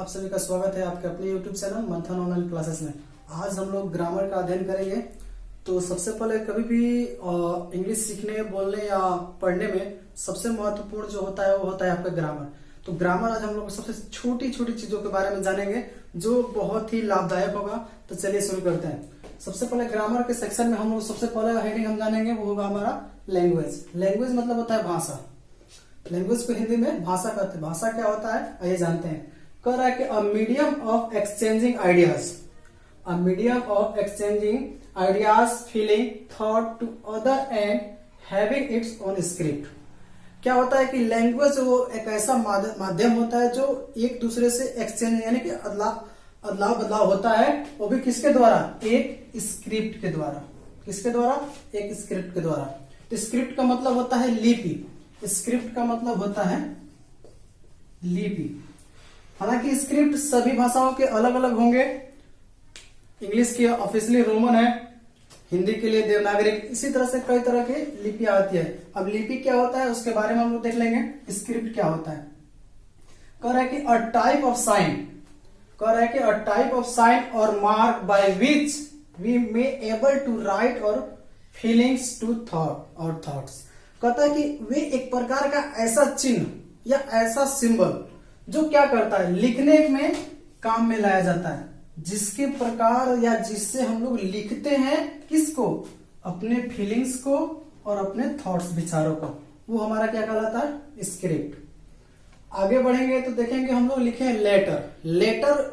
आप सभी का स्वागत है आपके अपने YouTube चैनल मंथन ऑनलाइन क्लासेस में। आज हम लोग ग्रामर का अध्ययन करेंगे। तो सबसे पहले कभी भी इंग्लिश सीखने, बोलने या पढ़ने में सबसे महत्वपूर्ण जो होता है वो होता है आपका ग्रामर। तो ग्रामर आज हम लोग सबसे छोटी छोटी चीजों के बारे में जानेंगे जो बहुत ही लाभदायक होगा। तो चलिए शुरू करते हैं। सबसे पहले ग्रामर के सेक्शन में हम लोग सबसे पहले हेडिंग हम जानेंगे वो होगा हमारा लैंग्वेज। लैंग्वेज मतलब होता है भाषा। लैंग्वेज को हिंदी में भाषा कहते हैं। भाषा क्या होता है आइए जानते हैं। कह रहा है कि a medium of exchanging ideas, a medium of exchanging ideas, feeling, thought to other and having its own script. क्या होता है कि लैंग्वेज वो एक ऐसा माध्यम होता है जो एक दूसरे से एक्सचेंज यानी कि अदला बदलाव होता है, वो भी किसके द्वारा? एक स्क्रिप्ट के द्वारा। किसके द्वारा? एक स्क्रिप्ट के द्वारा। तो स्क्रिप्ट का मतलब होता है लिपि। स्क्रिप्ट का मतलब होता है लिपि। हालांकि स्क्रिप्ट सभी भाषाओं के अलग अलग होंगे। इंग्लिश की ऑफिशियली रोमन है, हिंदी के लिए देवनागरी, इसी तरह से कई तरह की लिपियां आती है। अब लिपि क्या होता है उसके बारे में हम लोग देख लेंगे। स्क्रिप्ट क्या होता है? कह रहा है कि अ टाइप ऑफ साइन, कह रहा है कि a type of sign or mark by which we may able to write or feelings to thought or thoughts. कहता है कि वे एक प्रकार का ऐसा चिन्ह या ऐसा सिंबल जो क्या करता है, लिखने में काम में लाया जाता है, जिसके प्रकार या जिससे हम लोग लिखते हैं किसको? अपने फीलिंग्स को और अपने थॉट्स, विचारों को। वो हमारा क्या कहलाता है? स्क्रिप्ट। आगे बढ़ेंगे तो देखेंगे हम लोग लिखे लेटर। लेटर,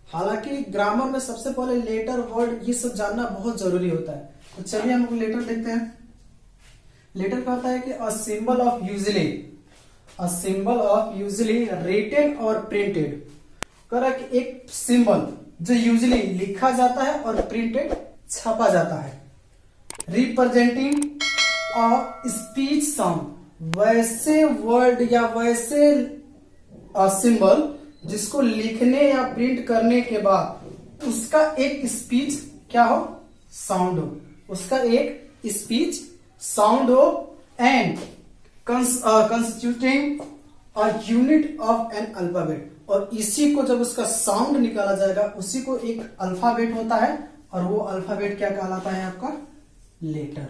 हालांकि ग्रामर में सबसे पहले लेटर, वर्ड, ये सब जानना बहुत जरूरी होता है। तो चलिए हम लोग लेटर देखते हैं। लेटर कहता है कि a symbol of usually, a symbol of usually written or printed. कह रहा है कि एक सिंबल जो यूजली लिखा जाता है और प्रिंटेड छपा जाता है, रिप्रेजेंटिंग अ स्पीच साउंड। वैसे वर्ड या वैसे सिंबल जिसको लिखने या प्रिंट करने के बाद उसका एक स्पीच क्या हो? साउंड हो। उसका एक स्पीच साउंड हो and constituting a unit of an alphabet. और इसी को जब उसका साउंड निकाला जाएगा उसी को एक अल्फाबेट होता है, और वो अल्फाबेट क्या कहलाता है आपका? लेटर।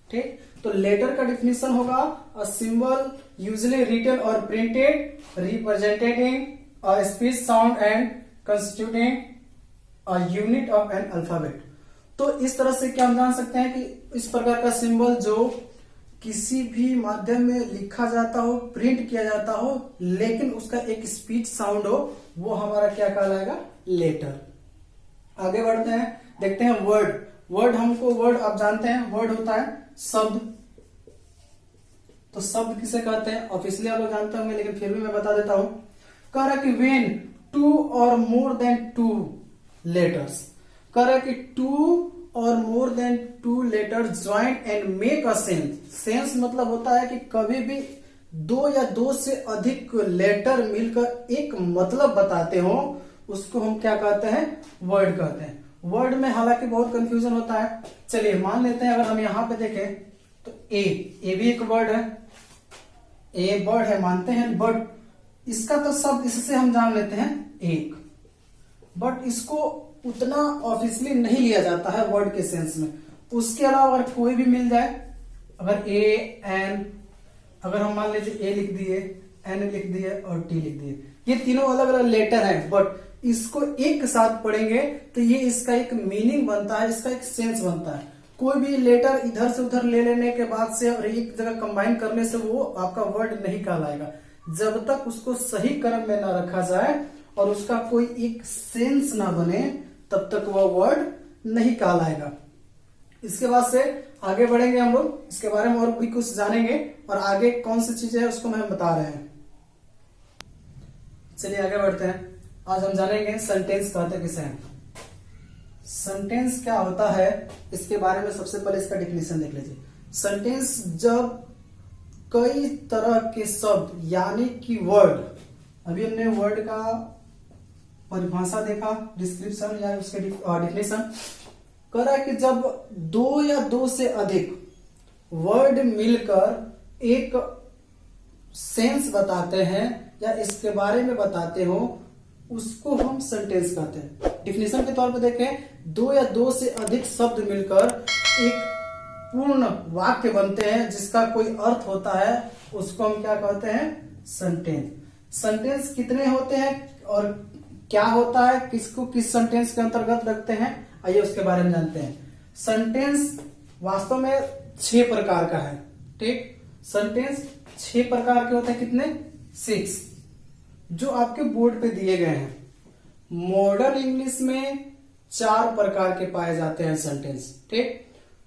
ठीक, तो लेटर का डिफिनेशन होगा a symbol usually written or printed representing a speech sound and constituting a unit of an alphabet. तो इस तरह से क्या हम जान सकते हैं कि इस प्रकार का सिंबल जो किसी भी माध्यम में लिखा जाता हो, प्रिंट किया जाता हो, लेकिन उसका एक स्पीच साउंड हो, वो हमारा क्या कहलाएगा? लेटर। आगे बढ़ते हैं, देखते हैं वर्ड। वर्ड हमको, वर्ड आप जानते हैं, वर्ड होता है शब्द। तो शब्द किसे कहते हैं ऑफिशियली आप लोग जानते होंगे, लेकिन फिर भी मैं बता देता हूं। कह रहा है कि व्हेन टू और मोर देन टू लेटर्स, कह रहा है कि टू और more than two letters join and make a sense. Sense मतलब होता है कि कभी भी दो या दो से अधिक लेटर मिलकर एक मतलब बताते हो, उसको हम क्या कहते हैं? वर्ड कहते हैं। वर्ड में हालांकि बहुत कंफ्यूजन होता है। चलिए मान लेते हैं, अगर हम यहां पे देखें तो ए भी एक वर्ड है, ए वर्ड है मानते हैं, बट इसका तो शब्द इससे हम जान लेते हैं एक, बट इसको उतना ऑफिशियली नहीं लिया जाता है वर्ड के सेंस में। उसके अलावा अगर कोई भी मिल जाए, अगर ए एन, अगर हम मान लीजिए ए लिख दिए, एन लिख दिए और टी लिख दिए, ये तीनों अलग अलग लेटर हैं, बट इसको एक साथ पढ़ेंगे तो ये इसका एक मीनिंग बनता है, इसका एक सेंस बनता है। कोई भी लेटर इधर से उधर ले लेने के बाद से और एक जगह कंबाइन करने से वो आपका वर्ड नहीं कहलाएगा। जब तक उसको सही क्रम में ना रखा जाए और उसका कोई एक सेंस ना बने, तब तक वह वर्ड नहीं कहलाएगा। इसके बाद से आगे बढ़ेंगे हम लोग, इसके बारे में और भी कुछ जानेंगे, और आगे कौन सी चीजें है उसको मैं बता रहे हैं। चलिए आगे बढ़ते हैं। आज हम जानेंगे सेंटेंस कहते किसे हैं। सेंटेंस क्या होता है इसके बारे में सबसे पहले इसका डिफिनेशन देख लीजिए। सेंटेंस जब कई तरह के शब्द यानी कि वर्ड, अभी हमने वर्ड का परिभाषा देखा, डिस्क्रिप्शन या उसके डिफिनेशन। कह रहा है कि जब दो या दो से अधिक वर्ड मिलकर एक सेंस बताते हैं या इसके बारे में बताते हो, उसको हम सेंटेंस कहते हैं। डिफिनेशन के तौर पर देखें, दो या दो से अधिक शब्द मिलकर एक पूर्ण वाक्य बनते हैं जिसका कोई अर्थ होता है, उसको हम क्या कहते हैं? सेंटेंस। सेंटेंस कितने होते हैं और क्या होता है, किसको किस सेंटेंस के अंतर्गत रखते हैं, आइए उसके बारे में जानते हैं। सेंटेंस वास्तव में 6 प्रकार का है। ठीक, सेंटेंस 6 प्रकार के होते हैं। कितने? 6, जो आपके बोर्ड पे दिए गए हैं। मॉडर्न इंग्लिश में 4 प्रकार के पाए जाते हैं सेंटेंस। ठीक,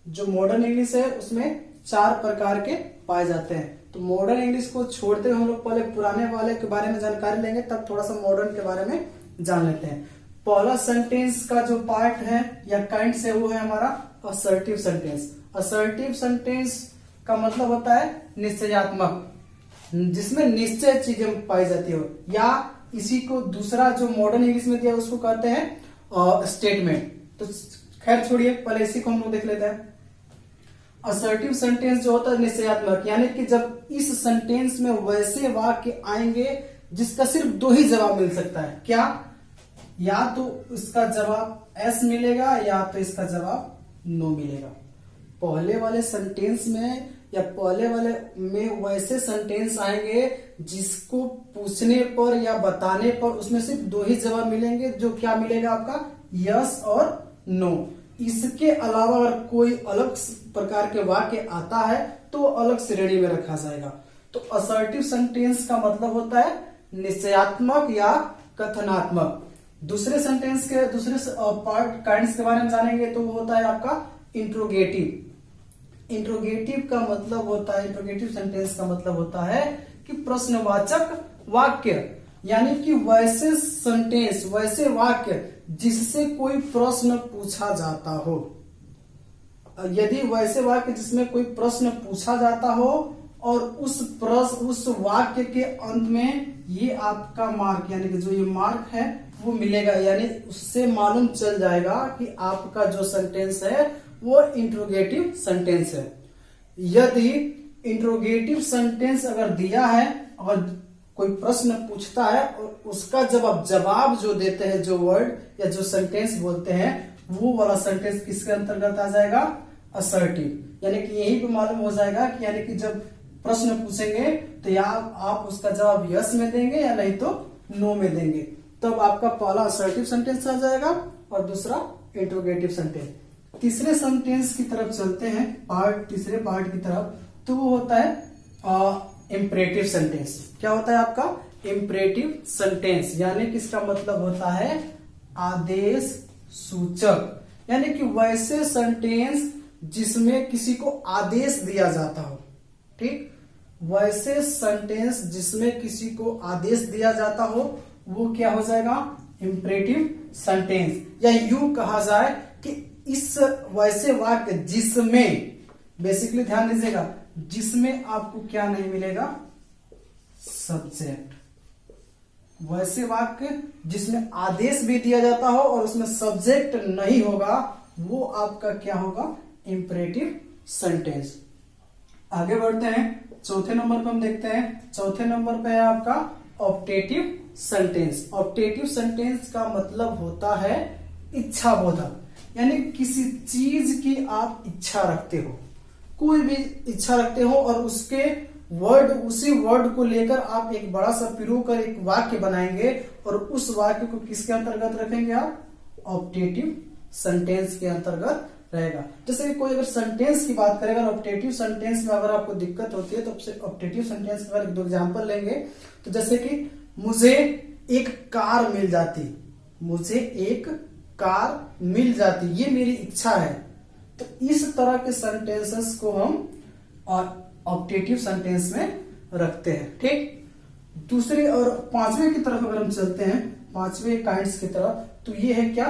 जो मॉडर्न इंग्लिश है उसमें 4 प्रकार के पाए जाते हैं। तो मॉडर्न इंग्लिश को छोड़ते हुए हम लोग पहले पुराने वाले के बारे में जानकारी लेंगे, तब थोड़ा सा मॉडर्न के बारे में जान लेते हैं। पहला सेंटेंस का जो पार्ट है या काइंड से, वो है हमारा असर्टिव सेंटेंस। असर्टिव सेंटेंस का मतलब होता है निश्चयात्मक, जिसमें निश्चय चीजें पाई जाती हो, या इसी को दूसरा जो मॉडर्न इंग्लिश में दिया उसको कहते हैं स्टेटमेंट। तो खैर छोड़िए, पहले इसी को हम लोग देख लेते हैं। असर्टिव सेंटेंस जो होता है निश्चयात्मक, यानी कि जब इस सेंटेंस में वैसे वाक्य आएंगे जिसका सिर्फ 2 ही जवाब मिल सकता है। क्या? या तो इसका जवाब एस मिलेगा या तो इसका जवाब नो मिलेगा। पहले वाले सेंटेंस में या पहले वाले में वैसे सेंटेंस आएंगे जिसको पूछने पर या बताने पर उसमें सिर्फ 2 ही जवाब मिलेंगे, जो क्या मिलेगा आपका? यस और नो। इसके अलावा अगर कोई अलग प्रकार के वाक्य आता है तो अलग श्रेणी में रखा जाएगा। तो असर्टिव सेंटेंस का मतलब होता है निश्चयात्मक या कथनात्मक। दूसरे सेंटेंस के दूसरे पार्ट काइंड्स के बारे में जानेंगे तो वो होता है आपका इंट्रोगेटिव। इंट्रोगेटिव का मतलब होता है, इंट्रोगेटिव सेंटेंस का मतलब होता है कि प्रश्नवाचक वाक्य, यानी कि वैसे सेंटेंस, वैसे वाक्य जिससे कोई प्रश्न पूछा जाता हो। यदि वैसे वाक्य जिसमें कोई प्रश्न पूछा जाता हो और उस वाक्य के अंत में ये आपका मार्क, यानी कि जो ये मार्क है वो मिलेगा, यानी उससे मालूम चल जाएगा कि आपका जो सेंटेंस है वो इंट्रोगेटिव सेंटेंस है। यदि इंट्रोगेटिव सेंटेंस अगर दिया है और कोई प्रश्न पूछता है और उसका जब आप जवाब जो देते हैं, जो वर्ड या जो सेंटेंस बोलते हैं, वो वाला सेंटेंस किसके अंतर्गत आ जाएगा? असर्टिव। यानी कि यही पे मालूम हो जाएगा कि यानी कि जब प्रश्न पूछेंगे तो या आप उसका जवाब यस में देंगे या नहीं तो नो में देंगे, तब आपका पहला असर्टिव सेंटेंस आ जाएगा और दूसरा इंट्रोगेटिव सेंटेंस। तीसरे सेंटेंस की तरफ चलते हैं, तीसरे पार्ट की तरफ, तो वो होता है इंपरेटिव सेंटेंस। क्या होता है आपका? इंपरेटिव सेंटेंस, यानी कि इसका मतलब होता है आदेश सूचक, यानी कि वैसे सेंटेंस जिसमें किसी को आदेश दिया जाता हो। ठीक, वैसे सेंटेंस जिसमें किसी को आदेश दिया जाता हो वो क्या हो जाएगा? Imperative sentence. या यूं कहा जाए कि इस वैसे वाक्य जिसमें, बेसिकली ध्यान दीजिएगा, जिसमें आपको क्या नहीं मिलेगा? सब्जेक्ट। वैसे वाक्य जिसमें आदेश भी दिया जाता हो और उसमें सब्जेक्ट नहीं होगा, वो आपका क्या होगा? Imperative sentence. आगे बढ़ते हैं, चौथे नंबर पर हम देखते हैं। चौथे नंबर पे है आपका ऑप्टेटिव सेंटेंस। ऑप्टेटिव सेंटेंस का मतलब होता है इच्छा बोधक, यानी किसी चीज की आप इच्छा रखते हो, कोई भी इच्छा रखते हो और उसके वर्ड, उसी वर्ड को लेकर आप एक बड़ा सा पिरो कर एक वाक्य बनाएंगे और उस वाक्य को किसके अंतर्गत रखेंगे आप? ऑप्टेटिव सेंटेंस के अंतर्गत रहेगा। जैसे कोई अगर सेंटेंस की बात करेगा, ऑप्टेटिव सेंटेंस में अगर आपको दिक्कत होती है तो ऑप्टेटिव सेंटेंस का एक दो एग्जांपल लेंगे। तो जैसे कि मुझे एक कार मिल जाती, मुझे एक कार मिल जाती, ये मेरी इच्छा है। तो इस तरह के सेंटेंसेस को हम ऑप्टेटिव सेंटेंस में रखते हैं। ठीक, दूसरे और पांचवें की तरफ अगर हम चलते हैं, पांचवें काइंड्स की तरफ, तो ये है क्या?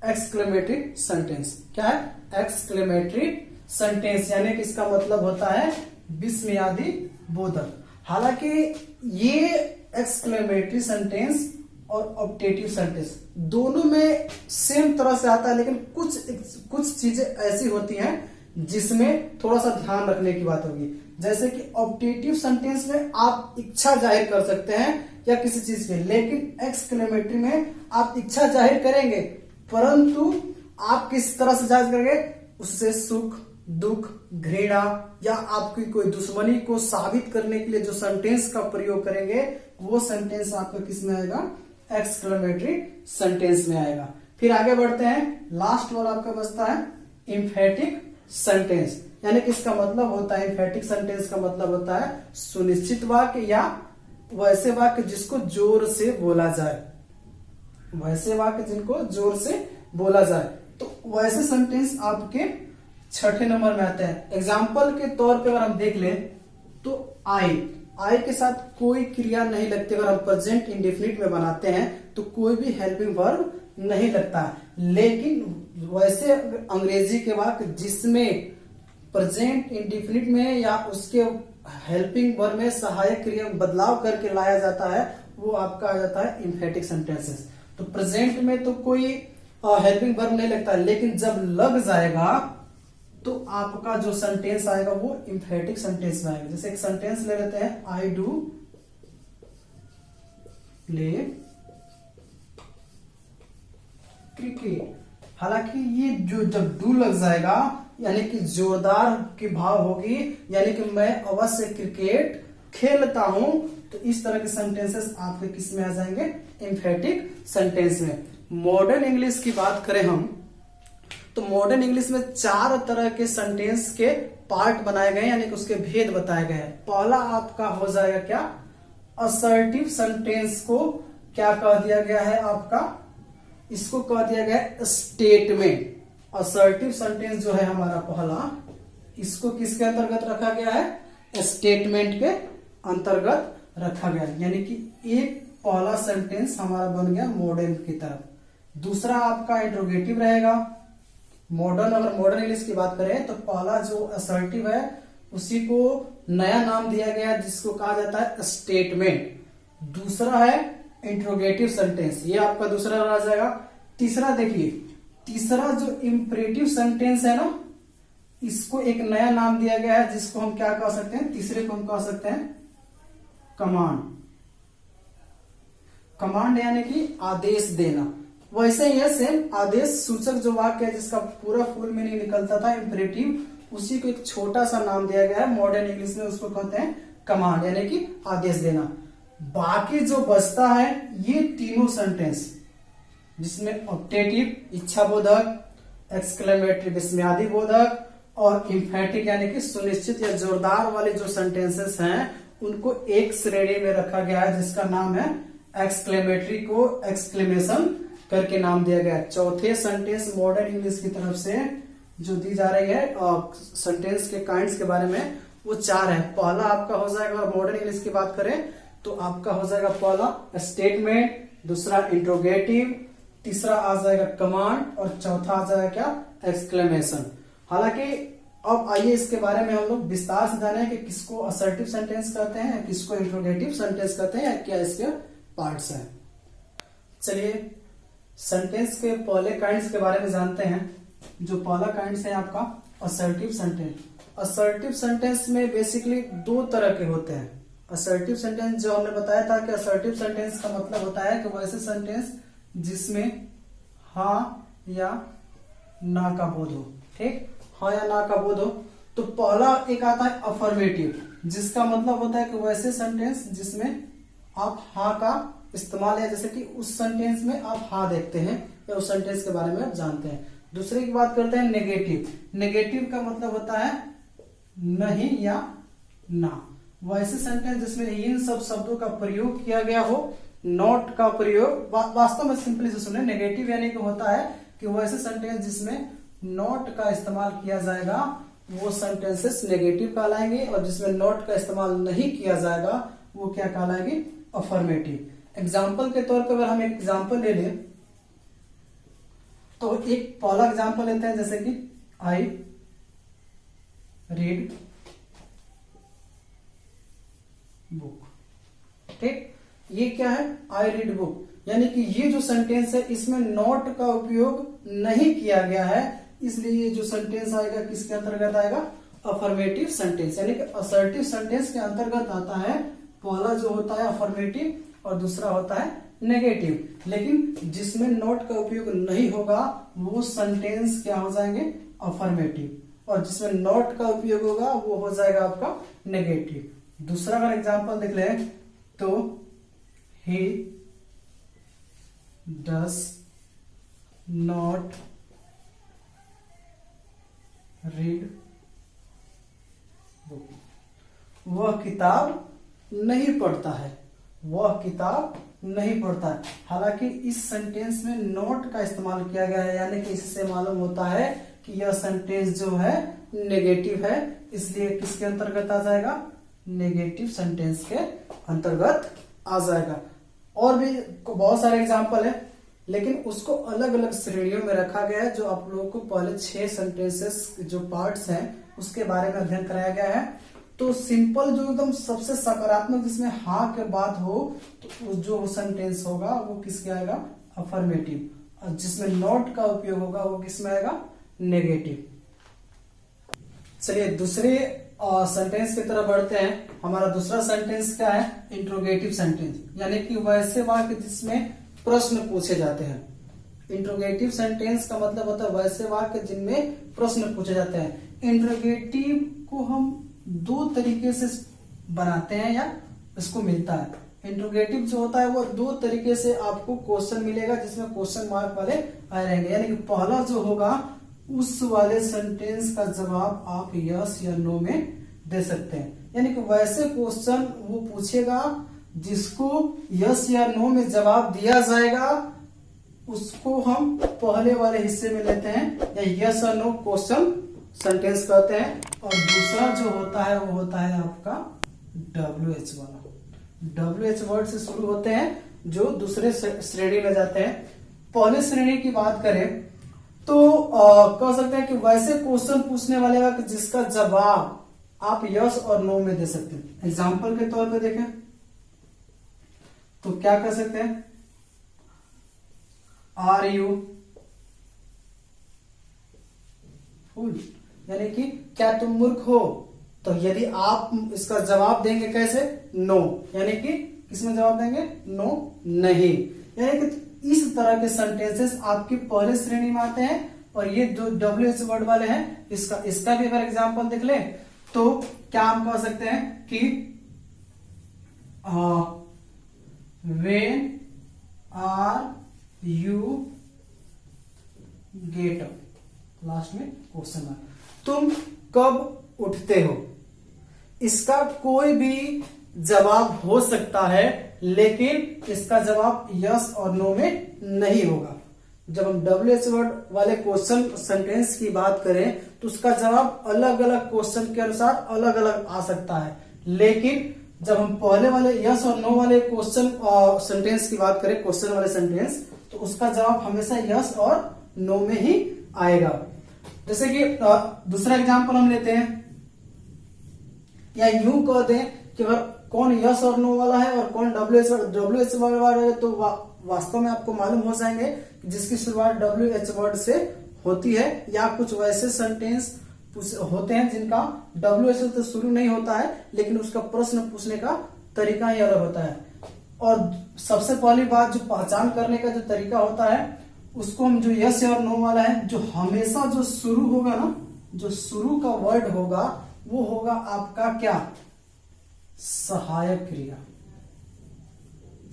Exclamatory sentence. क्या है? एक्सक्लेमेटरी सेंटेंस, यानी कि इसका मतलब होता है विस्मयादि बोधक। हालांकि ये एक्सक्लेमेटरी सेंटेंस और ऑप्टेटिव सेंटेंस दोनों में सेम तरह से आता है, लेकिन कुछ चीजें ऐसी होती हैं जिसमें थोड़ा सा ध्यान रखने की बात होगी। जैसे कि ऑप्टेटिव सेंटेंस में आप इच्छा जाहिर कर सकते हैं या किसी चीज के, लेकिन एक्सक्लेमेटरी में आप इच्छा जाहिर करेंगे, परंतु आप किस तरह से जाहिर करेंगे, उससे सुख, दुख, घृणा या आपकी कोई दुश्मनी को साबित करने के लिए जो सेंटेंस का प्रयोग करेंगे वो सेंटेंस आपका किस में आएगा, एक्सक्लेमेटरी सेंटेंस में आएगा। फिर आगे बढ़ते हैं, लास्ट वाला आपका बचता है एम्फेटिक सेंटेंस, यानी कि इसका मतलब होता है, एम्फेटिक सेंटेंस का मतलब होता है सुनिश्चित वाक्य या वैसे वाक्य जिसको जोर से बोला जाए, वैसे वाक्य जिनको जोर से बोला जाए। तो वैसे सेंटेंस आपके 6ठे नंबर में आते हैं। एग्जाम्पल के तौर पे अगर हम देख लें तो आई के साथ कोई क्रिया नहीं लगती। अगर हम प्रेजेंट इंडेफिनिट में बनाते हैं तो कोई भी हेल्पिंग वर्ब नहीं लगता है, लेकिन वैसे अंग्रेजी के वाक्य जिसमें प्रेजेंट इंडेफिनिट में या उसके हेल्पिंग वर्ब में सहायक क्रिया में बदलाव करके लाया जाता है वो आपका आ जाता है एम्फेटिक सेंटेंसेस। तो प्रेजेंट में तो कोई हेल्पिंग वर्ब नहीं लगता, लेकिन जब लग जाएगा तो आपका जो सेंटेंस आएगा वो एम्फेटिक सेंटेंस में आएगा। जैसे एक सेंटेंस ले लेते हैं, आई डू प्ले क्रिकेट। हालांकि ये जो जब डू लग जाएगा यानी कि जोरदार की भाव होगी, यानी कि मैं अवश्य क्रिकेट खेलता हूं, तो इस तरह के सेंटेंसेस आपके किस में आ जाएंगे, एम्फेटिक सेंटेंस में। मॉडर्न इंग्लिश की बात करें हम तो मॉडर्न इंग्लिश में 4 तरह के सेंटेंस के पार्ट बनाए गए, यानी कि उसके भेद बताए गए हैं। पहला आपका हो जाएगा क्या, असर्टिव सेंटेंस को क्या कह दिया गया है आपका, इसको कह दिया गया है स्टेटमेंट। असर्टिव सेंटेंस जो है हमारा पहला, इसको किसके अंतर्गत रखा गया है, स्टेटमेंट के अंतर्गत रखा गया, यानी कि एक पहला सेंटेंस हमारा बन गया मॉडर्न की तरफ। दूसरा आपका इंट्रोगेटिव रहेगा। मॉडर्न, अगर मॉडर्न इंग्लिश की बात करें तो पहला जो असर्टिव है उसी को नया नाम दिया गया जिसको कहा जाता है स्टेटमेंट। दूसरा है इंट्रोगेटिव सेंटेंस, ये आपका दूसरा आ जाएगा। तीसरा देखिए, तीसरा जो इंपरेटिव सेंटेंस है ना, इसको एक नया नाम दिया गया है जिसको हम क्या कह सकते हैं, तीसरे को हम कह सकते हैं कमांड। कमांड यानी कि आदेश देना। वैसे ही है सेम, आदेश सूचक जो वाक्य है जिसका पूरा फुल मीनिंग निकलता था इंपरेटिव, उसी को एक छोटा सा नाम दिया गया है मॉडर्न इंग्लिश में, उसको कहते हैं कमांड यानी कि आदेश देना। बाकी जो बचता है ये तीनों सेंटेंस जिसमें ऑप्टेटिव इच्छाबोधक, एक्सक्लेमेटरी विस्मयादि बोधक और एम्फेटिक यानी कि सुनिश्चित या जोरदार वाले जो सेंटेंसेस हैं उनको एक श्रेणी में रखा गया है जिसका नाम है एक्सक्लेमेटरी को एक्सक्लेमेशन करके नाम दिया गया है। चौथे सेंटेंस मॉडर्न इंग्लिश की तरफ से जो दी जा रही है सेंटेंस के काइंड्स के बारे में वो 4 है। पहला आपका हो जाएगा, मॉडर्न इंग्लिश की बात करें तो आपका हो जाएगा पहला स्टेटमेंट, दूसरा इंट्रोगेटिव, तीसरा आ जाएगा कमांड और चौथा आ जाएगा क्या, एक्सक्लेमेशन। हालांकि अब आइए इसके बारे में हम लोग विस्तार से जाने कि किसको असर्टिव सेंटेंस कहते हैं, किसको इंट्रोगेटिव सेंटेंस कहते हैं, या क्या इसके पार्ट्स हैं। चलिए सेंटेंस के पहले काइंड्स के बारे में जानते हैं। जो पहला काइंड्स है आपका असर्टिव सेंटेंस। असर्टिव सेंटेंस में बेसिकली 2 तरह के होते हैं। असर्टिव सेंटेंस जो हमने बताया था कि असर्टिव सेंटेंस का मतलब होता है कि वैसे सेंटेंस जिसमें हाँ या ना का बोध हो, ठीक, हाँ या ना का बोध हो। तो पहला एक आता है अफर्मेटिव, जिसका मतलब होता है कि वैसे सेंटेंस जिसमें आप हाँ का इस्तेमाल है, जैसे कि उस सेंटेंस में आप हाँ देखते हैं या उस सेंटेंस के बारे में आप जानते हैं। दूसरे की बात करते हैं नेगेटिव। नेगेटिव का मतलब होता है नहीं या ना। वैसे सेंटेंस जिसमें इन सब शब्दों का प्रयोग किया गया हो, नॉट का प्रयोग, वास्तव में सिंपली से सुने, नेगेटिव यानी कि होता है कि वैसे सेंटेंस जिसमें नॉट का इस्तेमाल किया जाएगा वो सेंटेंसेस नेगेटिव कहलाएंगे, और जिसमें नॉट का इस्तेमाल नहीं किया जाएगा वो क्या कहलाएंगे, अफर्मेटिव। एग्जाम्पल के तौर पर अगर हम एक एग्जाम्पल ले लें तो एक पहला एग्जाम्पल लेते हैं, जैसे कि आई रीड बुक, ठीक। ये क्या है, आई रीड बुक, यानी कि ये जो सेंटेंस है इसमें नॉट का उपयोग नहीं किया गया है, इसलिए ये जो सेंटेंस आएगा किसके अंतर्गत आएगा, अफर्मेटिव सेंटेंस, यानी कि असर्टिव सेंटेंस के अंतर्गत आता है। पहला जो होता है अफर्मेटिव, और दूसरा होता है नेगेटिव। लेकिन जिसमें नॉट का उपयोग नहीं होगा वो सेंटेंस क्या हो जाएंगे, अफर्मेटिव, और जिसमें नॉट का उपयोग होगा वो हो जाएगा आपका नेगेटिव। दूसरा अगर एग्जांपल देख ले तो he does not read book, वह किताब नहीं पढ़ता है, वह किताब नहीं पढ़ता है। हालांकि इस सेंटेंस में नॉट का इस्तेमाल किया गया है, यानी कि इससे मालूम होता है कि यह सेंटेंस जो है नेगेटिव है, इसलिए किसके अंतर्गत आ जाएगा, नेगेटिव सेंटेंस के अंतर्गत आ जाएगा। और भी बहुत सारे एग्जाम्पल है, लेकिन उसको अलग अलग श्रेणियों में रखा गया है। जो आप लोगों को पहले 6 सेंटेंसेस जो पार्ट्स हैं उसके बारे में अध्ययन कराया गया है। तो सिंपल जो एकदम सबसे सकारात्मक जिसमें हाँ के बाद हो तो जो सेंटेंस होगा वो किसके आएगा, अफर्मेटिव, और जिसमें नॉट का उपयोग होगा वो किसमें आएगा, नेगेटिव। चलिए दूसरे सेंटेंस की तरफ बढ़ते हैं। हमारा दूसरा सेंटेंस क्या है, इंट्रोगेटिव सेंटेंस, यानी कि वैसे वाक्य जिसमें प्रश्न पूछे जाते हैं। इंट्रोगेटिव सेंटेंस का मतलब होता है वैसे वाक्य जिनमें प्रश्न पूछे जाते हैं। इंट्रोगेटिव को हम 2 तरीके से बनाते हैं या इसको मिलता है। इंट्रोगेटिव जो होता है वो 2 तरीके से आपको क्वेश्चन मिलेगा जिसमें क्वेश्चन मार्क वाले आए रहेंगे, यानी कि पहला जो होगा उस वाले सेंटेंस का जवाब आप यस या नो में दे सकते हैं। यानी कि वैसे क्वेश्चन वो पूछेगा जिसको यस या नो में जवाब दिया जाएगा, उसको हम पहले वाले हिस्से में लेते हैं या यस और नो क्वेश्चन सेंटेंस कहते हैं। और दूसरा जो होता है वो होता है आपका WH वाला। WH वर्ड से शुरू होते हैं जो दूसरे श्रेणी में जाते हैं। पहले श्रेणी की बात करें तो कह सकते हैं कि वैसे क्वेश्चन पूछने वाले का जिसका जवाब आप यस और नो में दे सकते हैं। एग्जाम्पल के तौर पे देखें तो क्या कर सकते हैं, आर यू फूल, यानी कि क्या तुम मूर्ख हो। तो यदि आप इसका जवाब देंगे कैसे, नो, यानी कि किसमें जवाब देंगे, नो नहीं। यानी कि इस तरह के सेंटेंसेस आपकी पहले श्रेणी में आते हैं। और ये जो WH वर्ड वाले हैं इसका भी अगर एग्जांपल देख ले तो क्या हम कह सकते हैं कि when are you get up, last में क्वेश्चन मार्क, तुम कब उठते हो। इसका कोई भी जवाब हो सकता है लेकिन इसका जवाब यस और नो में नहीं होगा। जब हम WH वर्ड वाले क्वेश्चन सेंटेंस की बात करें तो उसका जवाब अलग अलग क्वेश्चन के अनुसार अलग अलग आ सकता है, लेकिन जब हम पहले वाले यस और नो वाले क्वेश्चन सेंटेंस की बात करें, क्वेश्चन वाले सेंटेंस, तो उसका जवाब हमेशा यस और नो में ही आएगा। जैसे कि दूसरा एग्जांपल हम लेते हैं, या यूं कह दें कि अगर कौन यस और नो वाला है और कौन WH वाला है, तो वास्तव में आपको मालूम हो जाएंगे कि जिसकी शुरुआत WH वर्ड से होती है, या कुछ वैसे सेंटेंस होते हैं जिनका WH से शुरू नहीं होता है लेकिन उसका प्रश्न पूछने का तरीका ही अलग होता है। और सबसे पहली बात, जो पहचान करने का जो तरीका होता है उसको हम जो यस और नो वाला है, जो हमेशा जो शुरू होगा ना, जो शुरू का वर्ड होगा वो होगा आपका क्या, सहायक क्रिया।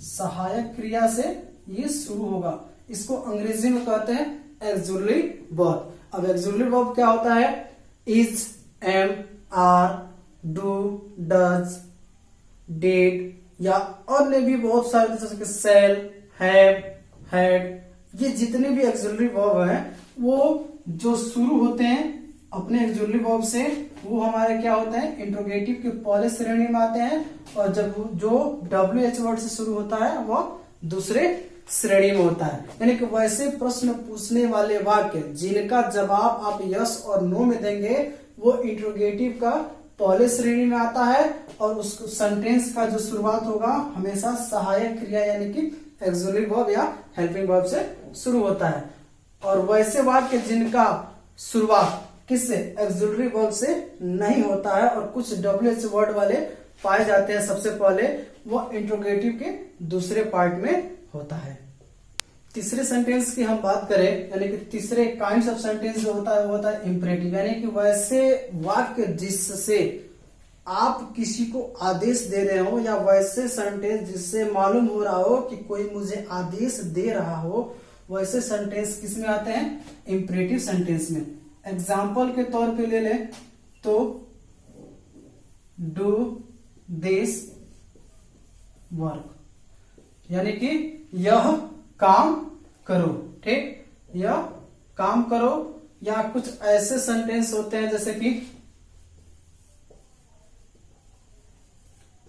सहायक क्रिया से ये शुरू होगा। इसको अंग्रेजी में कहते हैं एक्सुलरी वर्ब। अब एक्सुलरी वर्ब क्या होता है, is, am, are, do, does, did, या अन्य भी बहुत सारे जैसे सेल, हैव, हैड, ये जितने भी एक्सुलरी वर्ब हैं वो जो शुरू होते हैं अपने एक्सुलरी वर्ब से, वो हमारे क्या होते हैं, इंट्रोगेटिव के पहले श्रेणी में आते हैं। और जब जो WH वर्ड से शुरू होता है वो दूसरे श्रेणी में होता है। यानी कि वैसे प्रश्न पूछने वाले वाक्य जिनका जवाब आप यस और नो में देंगे वो इंट्रोगेटिव का पहले श्रेणी में आता है। और उस सेंटेंस का जो शुरुआत होगा हमेशा सहायक क्रिया यानी कि एक्सुलरी वर्ब या हेल्पिंग वर्ब से शुरू होता है। और वैसे वाक्य जिनका शुरुआत किससे, एक्सुलरी वर्ब से नहीं होता है और कुछ WH वर्ड वाले पाए जाते हैं सबसे पहले वो इंट्रोगेटिव के दूसरे पार्ट में होता है। तीसरे सेंटेंस की हम बात करें, यानी कि तीसरे काइंड ऑफ सेंटेंस जो होता है वो होता है इंपरेटिव, यानी कि वैसे वाक्य जिससे आप किसी को आदेश दे रहे हो, या वैसे सेंटेंस जिससे मालूम हो रहा हो कि कोई मुझे आदेश दे रहा हो, वैसे सेंटेंस किस में आते हैं? इंपरेटिव सेंटेंस में। एग्जाम्पल के तौर पे ले लें तो डू दिस वर्क, यानी कि यह काम करो, ठीक, यह काम करो। या कुछ ऐसे सेंटेंस होते हैं जैसे कि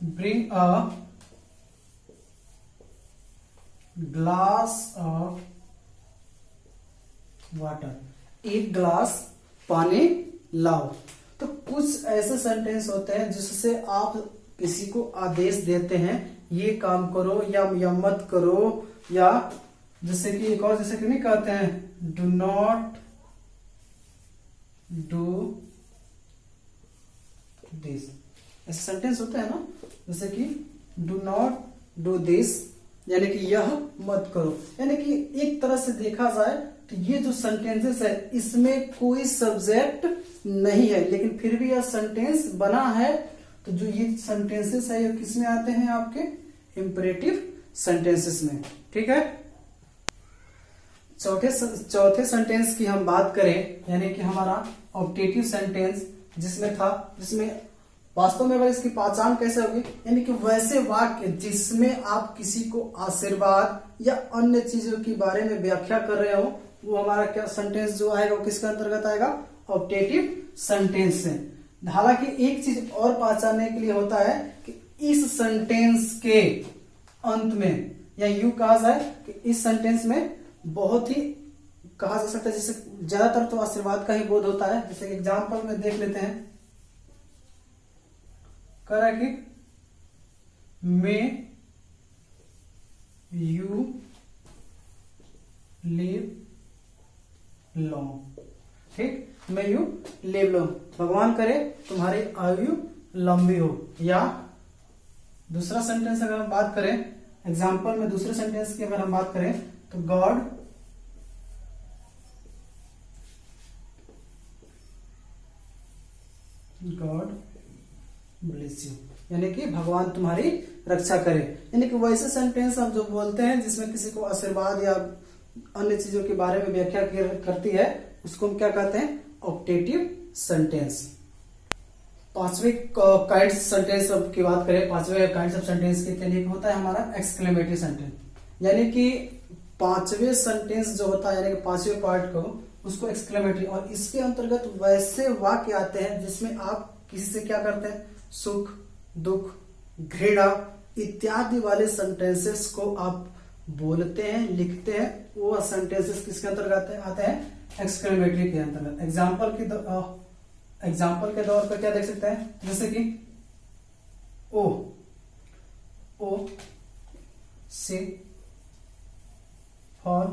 bring a glass of water, एक ग्लास पानी लाओ। तो कुछ ऐसे सेंटेंस होते हैं जिससे आप किसी को आदेश देते हैं ये काम करो या मत करो, या जैसे कि एक और जैसे कि नहीं कहते हैं डू नॉट डू दिस, ऐसे सेंटेंस होते हैं ना, जैसे कि डू नॉट डू दिस, यानी कि यह मत करो। यानी कि एक तरह से देखा जाए तो ये जो सेंटेंसेस है इसमें कोई सब्जेक्ट नहीं है, लेकिन फिर भी यह सेंटेंस बना है। तो जो ये सेंटेंसेस है ये किस में आते हैं? आपके इंपरेटिव सेंटेंसेस में, ठीक है। चौथे सेंटेंस की हम बात करें, यानी कि हमारा ऑप्टेटिव सेंटेंस जिसमें वास्तव में अगर इसकी पहचान कैसे होगी, यानी कि वैसे वाक्य जिसमें आप किसी को आशीर्वाद या अन्य चीजों के बारे में व्याख्या कर रहे हो, वो हमारा क्या सेंटेंस जो आएगा वो किसके अंतर्गत आएगा? ऑप्टेटिव सेंटेंस से। हालांकि एक चीज और पहचानने के लिए होता है कि इस सेंटेंस के अंत में, या यूं कहा जाए कि इस सेंटेंस में बहुत ही कहा जा सकता है, जैसे ज्यादातर तो आशीर्वाद का ही बोध होता है। जैसे एग्जाम्पल में देख लेते हैं, कह रहा है कि मे यू लिव लॉन्ग, ठीक, मे यू लिव लॉन्ग, भगवान करे तुम्हारी आयु लंबी हो। या दूसरा सेंटेंस अगर हम बात करें, एग्जाम्पल में दूसरे सेंटेंस की अगर हम बात करें तो गॉड ब्लेस यू, यानी कि भगवान तुम्हारी रक्षा करे। यानी कि वैसे सेंटेंस हम जो बोलते हैं जिसमें किसी को आशीर्वाद या अन्य चीजों के बारे में व्याख्या करती है, उसको हम क्या कहते हैं? Optative sentence. पांचवे काइंड सेंटेंस की बात करें, पांचवे काइंड ऑफ सेंटेंस के लिए होता है हमारा एक्सक्लेमेटरी सेंटेंस, यानी कि पांचवे सेंटेंस जो होता है, यानी कि पांचवे पार्ट को उसको एक्सक्लेमेटरी, और इसके अंतर्गत वैसे वाक्य आते हैं जिसमें आप किसी से क्या करते हैं? सुख, दुख, घृणा इत्यादि वाले सेंटेंसेस को आप बोलते हैं, लिखते हैं, वो सेंटेंसेस किसके अंतर्गत आते हैं? एक्सक्लेमेटरी के अंतर्गत। एग्जाम्पल के तौर पर क्या देख सकते हैं, जैसे कि ओ से फॉल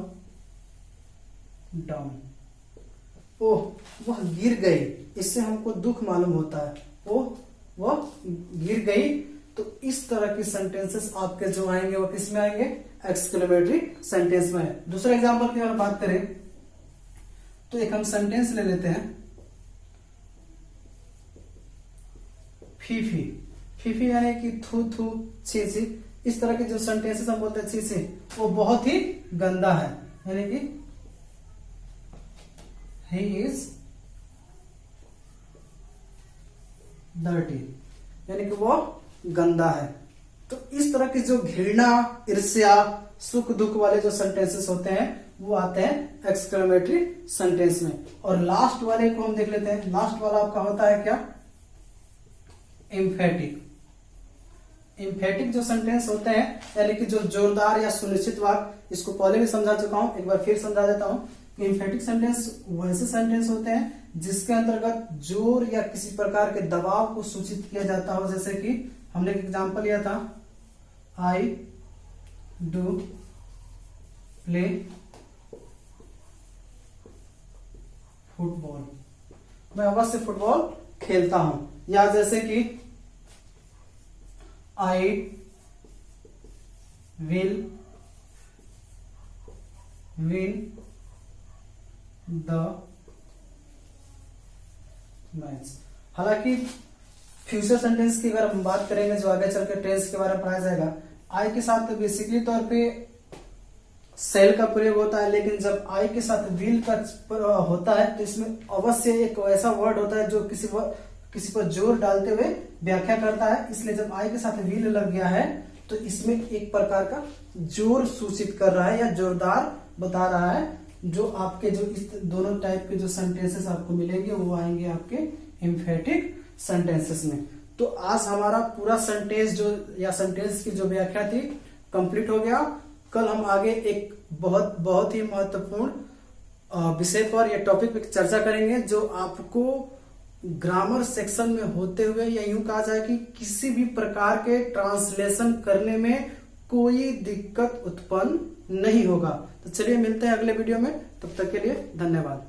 डाउन, वह गिर गई, इससे हमको दुख मालूम होता है, वह गिर गई। तो इस तरह की सेंटेंसेस आपके जो आएंगे वो किस में आएंगे? एक्सक्लेमेटरी सेंटेंस में है। दूसरा एग्जांपल की अगर बात करें तो एक हम सेंटेंस ले लेते हैं, फीफी, फीफी यानी कि थू थू, छी छी, इस तरह के जो सेंटेंसेस हम बोलते हैं छी छी, वो बहुत ही गंदा है, यानी कि he is dirty, यानी कि वो गंदा है। तो इस तरह की जो घृणा, ईर्ष्या, सुख दुख वाले जो सेंटेंसेस होते हैं वो आते हैं एक्सक्लेमेटरी सेंटेंस में। और लास्ट वाले को हम देख लेते हैं। लास्ट वाला आपका होता है क्या? एम्फेटिक। एम्फेटिक जो सेंटेंस होते हैं, यानी कि जो जोरदार या सुनिश्चित वाक्य, इसको पहले भी समझा चुका हूं, एक बार फिर समझा देता हूं। एम्फेटिक सेंटेंस वैसे सेंटेंस होते हैं जिसके अंतर्गत जोर या किसी प्रकार के दबाव को सूचित किया जाता हो। जैसे कि हमने एक एग्जांपल लिया था, आई डू प्ले फुटबॉल, मैं अवश्य फुटबॉल खेलता हूं। या जैसे कि I will win the match. हालांकि फ्यूचर सेंटेंस की अगर हम बात करेंगे जो आगे चल के टेंस के बारे में पढ़ाया जाएगा, आई के साथ बेसिकली तौर पे सेल का प्रयोग होता है, लेकिन जब आई के साथ विल का होता है तो इसमें अवश्य एक ऐसा वर्ड होता है जो किसी पर जोर डालते हुए व्याख्या करता है। इसलिए जब आई के साथ विल लग गया है तो इसमें एक प्रकार का जोर सूचित कर रहा है या जोरदार बता रहा है। जो आपके जो इस दोनों टाइप के जो सेंटेंसेस आपको मिलेंगे वो आएंगे आपके एम्फेटिक सेंटेंसेस में। तो आज हमारा पूरा सेंटेंस जो या सेंटेंस की जो व्याख्या थी कंप्लीट हो गया। कल हम आगे एक बहुत ही महत्वपूर्ण विषय पर या टॉपिक पर चर्चा करेंगे जो आपको ग्रामर सेक्शन में होते हुए या यूं कहा जाए कि किसी भी प्रकार के ट्रांसलेशन करने में कोई दिक्कत उत्पन्न नहीं होगा। तो चलिए मिलते हैं अगले वीडियो में, तब तक के लिए धन्यवाद।